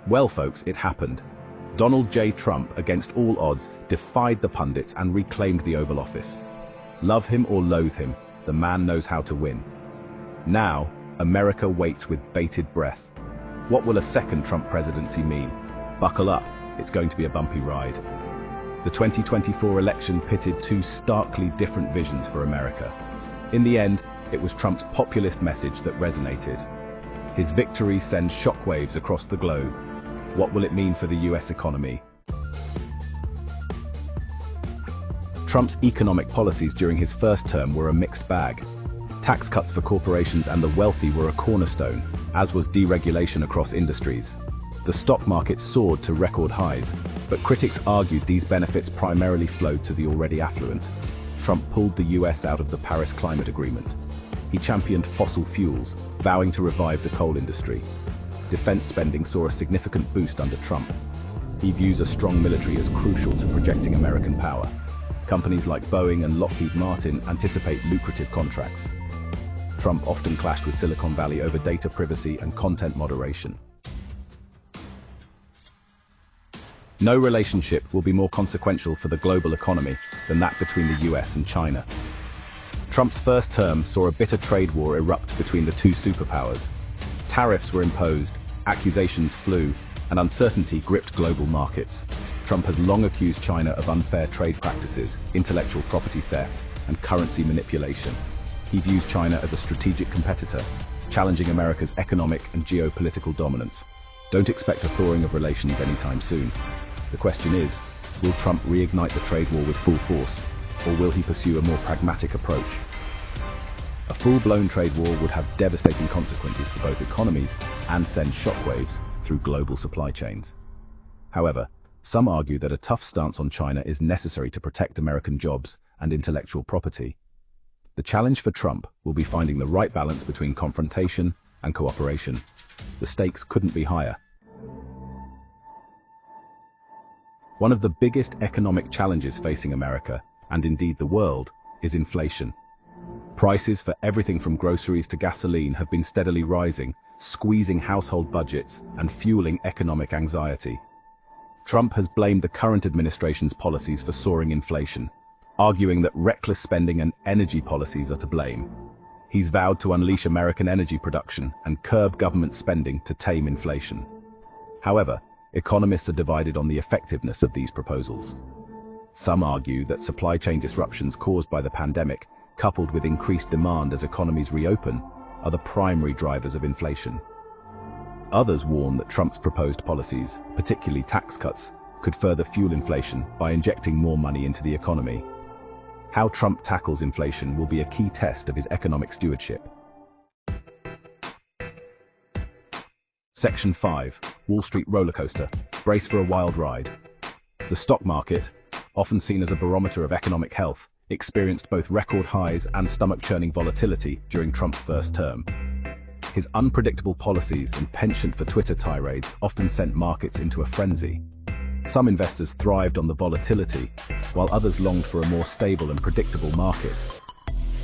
Well, folks, it happened. Donald J. Trump, against all odds, defied the pundits and reclaimed the Oval Office. Love him or loathe him, the man knows how to win. Now, America waits with bated breath. What will a second Trump presidency mean? Buckle up, it's going to be a bumpy ride. The 2024 election pitted two starkly different visions for America. In the end, it was Trump's populist message that resonated. His victory sends shockwaves across the globe. What will it mean for the US economy? Trump's economic policies during his first term were a mixed bag. Tax cuts for corporations and the wealthy were a cornerstone, as was deregulation across industries. The stock market soared to record highs, but critics argued these benefits primarily flowed to the already affluent. Trump pulled the US out of the Paris Climate Agreement. He championed fossil fuels, vowing to revive the coal industry. Defense spending saw a significant boost under Trump. He views a strong military as crucial to projecting American power. Companies like Boeing and Lockheed Martin anticipate lucrative contracts. Trump often clashed with Silicon Valley over data privacy and content moderation. No relationship will be more consequential for the global economy than that between the US and China. Trump's first term saw a bitter trade war erupt between the two superpowers. Tariffs were imposed, accusations flew, and uncertainty gripped global markets. Trump has long accused China of unfair trade practices, intellectual property theft, and currency manipulation. He views China as a strategic competitor, challenging America's economic and geopolitical dominance. Don't expect a thawing of relations anytime soon. The question is, will Trump reignite the trade war with full force, or will he pursue a more pragmatic approach? A full-blown trade war would have devastating consequences for both economies and send shockwaves through global supply chains. However, some argue that a tough stance on China is necessary to protect American jobs and intellectual property. The challenge for Trump will be finding the right balance between confrontation and cooperation. The stakes couldn't be higher. One of the biggest economic challenges facing America, and indeed the world, is inflation. Prices for everything from groceries to gasoline have been steadily rising, squeezing household budgets and fueling economic anxiety. Trump has blamed the current administration's policies for soaring inflation, arguing that reckless spending and energy policies are to blame. He's vowed to unleash American energy production and curb government spending to tame inflation. However, economists are divided on the effectiveness of these proposals. Some argue that supply chain disruptions caused by the pandemic, coupled with increased demand as economies reopen, are the primary drivers of inflation. Others warn that Trump's proposed policies, particularly tax cuts, could further fuel inflation by injecting more money into the economy. How Trump tackles inflation will be a key test of his economic stewardship. Section 5. Wall Street roller coaster. Brace for a wild ride. The stock market, often seen as a barometer of economic health, experienced both record highs and stomach-churning volatility during Trump's first term. His unpredictable policies and penchant for Twitter tirades often sent markets into a frenzy. Some investors thrived on the volatility, while others longed for a more stable and predictable market.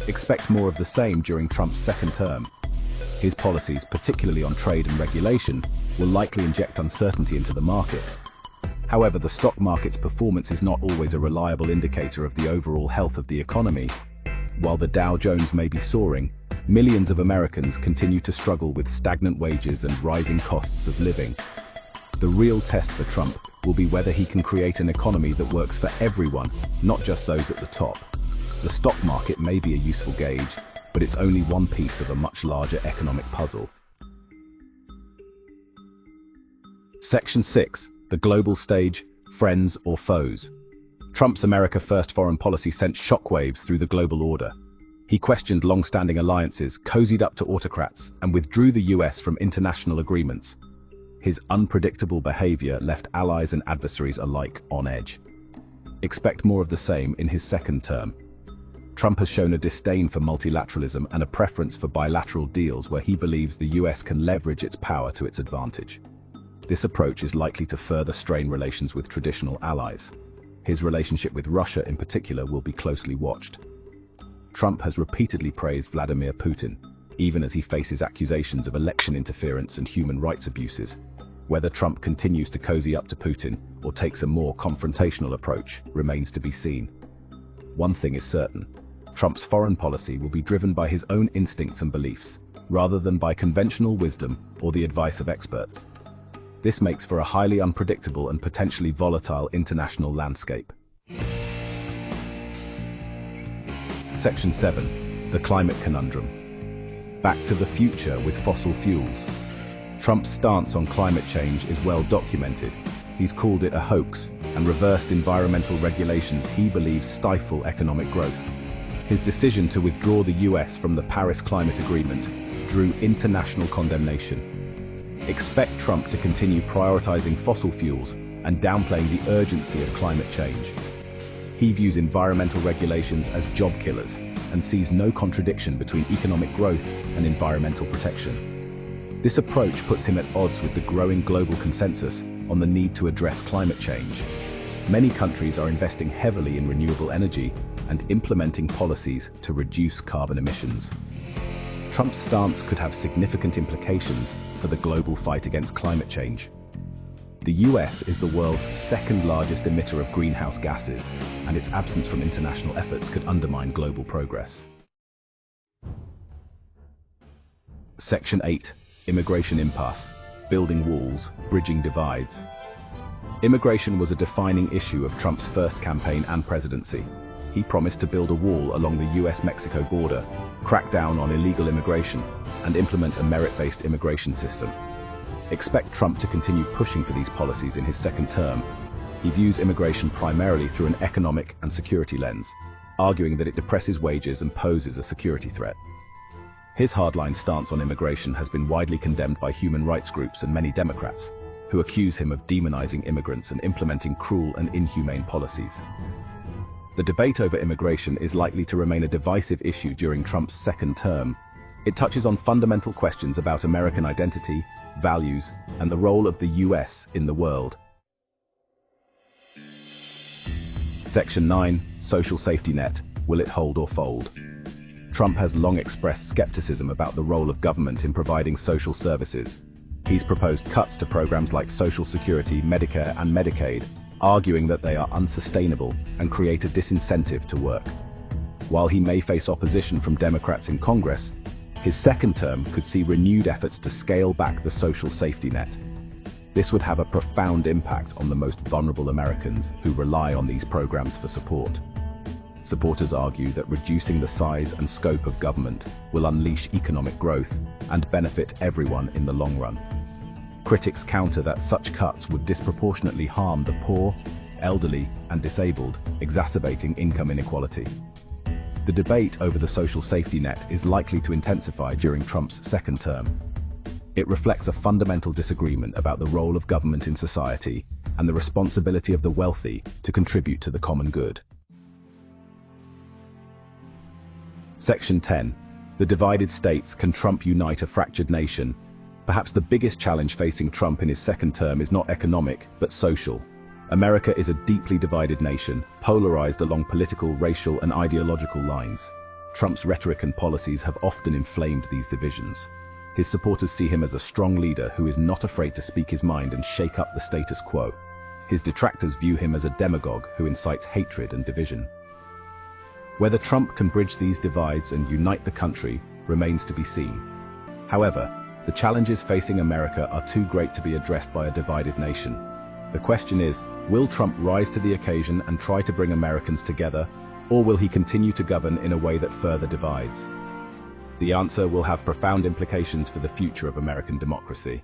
Expect more of the same during Trump's second term. His policies, particularly on trade and regulation, will likely inject uncertainty into the market. However, the stock market's performance is not always a reliable indicator of the overall health of the economy. While the Dow Jones may be soaring, millions of Americans continue to struggle with stagnant wages and rising costs of living. The real test for Trump will be whether he can create an economy that works for everyone, not just those at the top. The stock market may be a useful gauge, but it's only one piece of a much larger economic puzzle. Section 6. The global stage, friends or foes. Trump's America First foreign policy sent shockwaves through the global order. He questioned long-standing alliances, cozied up to autocrats, and withdrew the US from international agreements. His unpredictable behavior left allies and adversaries alike on edge. Expect more of the same in his second term. Trump has shown a disdain for multilateralism and a preference for bilateral deals where he believes the US can leverage its power to its advantage. This approach is likely to further strain relations with traditional allies. His relationship with Russia in particular will be closely watched. Trump has repeatedly praised Vladimir Putin, even as he faces accusations of election interference and human rights abuses. Whether Trump continues to cozy up to Putin or takes a more confrontational approach remains to be seen. One thing is certain: Trump's foreign policy will be driven by his own instincts and beliefs, rather than by conventional wisdom or the advice of experts. This makes for a highly unpredictable and potentially volatile international landscape. Section 7. The Climate Conundrum. Back to the future with fossil fuels. Trump's stance on climate change is well documented. He's called it a hoax and reversed environmental regulations he believes stifle economic growth. His decision to withdraw the US from the Paris Climate Agreement drew international condemnation. Expect Trump to continue prioritizing fossil fuels and downplaying the urgency of climate change. He views environmental regulations as job killers and sees no contradiction between economic growth and environmental protection. This approach puts him at odds with the growing global consensus on the need to address climate change. Many countries are investing heavily in renewable energy and implementing policies to reduce carbon emissions. Trump's stance could have significant implications for the global fight against climate change. The US is the world's second largest emitter of greenhouse gases, and its absence from international efforts could undermine global progress. Section 8. Immigration impasse. Building walls, bridging divides. Immigration was a defining issue of Trump's first campaign and presidency. He promised to build a wall along the US-Mexico border, crack down on illegal immigration, and implement a merit-based immigration system. Expect Trump to continue pushing for these policies in his second term. He views immigration primarily through an economic and security lens, arguing that it depresses wages and poses a security threat. His hardline stance on immigration has been widely condemned by human rights groups and many Democrats, who accuse him of demonizing immigrants and implementing cruel and inhumane policies. The debate over immigration is likely to remain a divisive issue during Trump's second term. It touches on fundamental questions about American identity, values, and the role of the US in the world. Section 9. Social safety net. Will it hold or fold? Trump has long expressed skepticism about the role of government in providing social services. He's proposed cuts to programs like Social Security, Medicare, and Medicaid, arguing that they are unsustainable and create a disincentive to work. While he may face opposition from Democrats in Congress, his second term could see renewed efforts to scale back the social safety net. This would have a profound impact on the most vulnerable Americans who rely on these programs for support. Supporters argue that reducing the size and scope of government will unleash economic growth and benefit everyone in the long run. Critics counter that such cuts would disproportionately harm the poor, elderly, and disabled, exacerbating income inequality. The debate over the social safety net is likely to intensify during Trump's second term. It reflects a fundamental disagreement about the role of government in society and the responsibility of the wealthy to contribute to the common good. Section 10. The divided states. Can Trump unite a fractured nation? Perhaps the biggest challenge facing Trump in his second term is not economic, but social. America is a deeply divided nation, polarized along political, racial, and ideological lines. Trump's rhetoric and policies have often inflamed these divisions. His supporters see him as a strong leader who is not afraid to speak his mind and shake up the status quo. His detractors view him as a demagogue who incites hatred and division. Whether Trump can bridge these divides and unite the country remains to be seen. However, the challenges facing America are too great to be addressed by a divided nation. The question is, will Trump rise to the occasion and try to bring Americans together, or will he continue to govern in a way that further divides? The answer will have profound implications for the future of American democracy.